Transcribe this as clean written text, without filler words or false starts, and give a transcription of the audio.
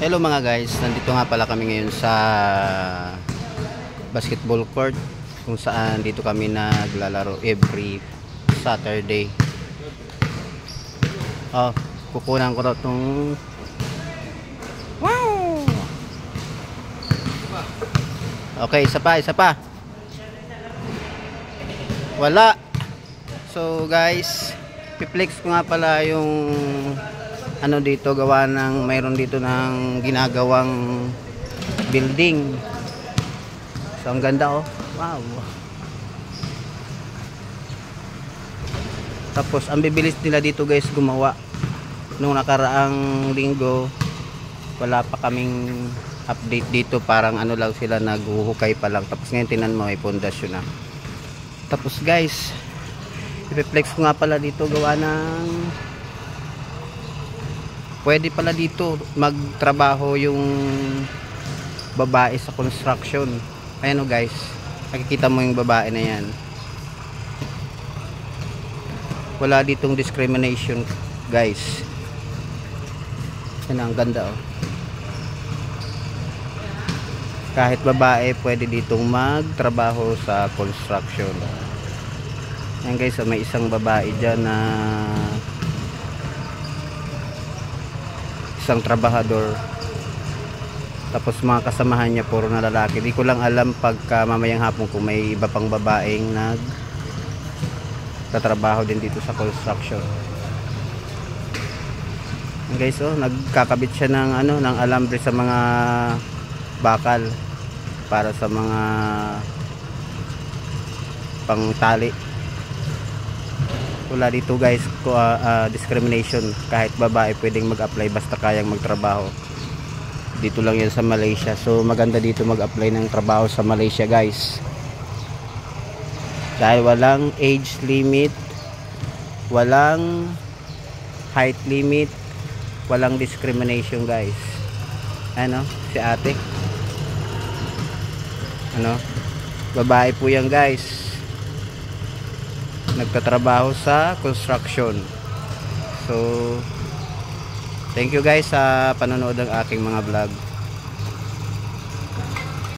Hello mga guys, nandito nga pala kami ngayon sa basketball court kung saan dito kami naglalaro every Saturday. Kukunan ko na itong wow! Okay, isa pa. Wala. So guys, piplex ko nga pala yung ano dito, gawa ng mayroon dito ng ginagawang building. So ang ganda oh. Wow. Tapos ang bibilis nila dito guys gumawa. Nung nakaraang linggo wala pa kaming update dito, parang ano lang sila, naghuhukay pa lang. Tapos ngayon tinan mo may pundasyon na. Tapos guys, i-reflex ko nga pala dito gawa ng pwede pala dito magtrabaho yung babae sa construction. Ayan o guys, nakikita mo yung babae na yan. Wala ditong discrimination guys. Yan, ang ganda oh. Kahit babae pwede ditong magtrabaho sa construction. Yan guys, may isang babae dyan na isang trabahador, tapos mga kasamahan niya puro na lalaki. Di ko lang alam pagka mamayang hapon kung may iba pang babaeng nagtatrabaho din dito sa construction. And guys oh, nagkakabit siya ng ano, ng alambre sa mga bakal para sa mga pangtali. Wala dito guys discrimination, kahit babae pwedeng mag-apply basta kayang magtrabaho. Dito lang yan sa Malaysia. So maganda dito mag-apply ng trabaho sa Malaysia guys, dahil walang age limit, walang height limit, walang discrimination guys. Ano si ate, ano, babae po yan guys, nagtatrabaho sa construction. So thank you guys sa panonood ng aking mga vlog.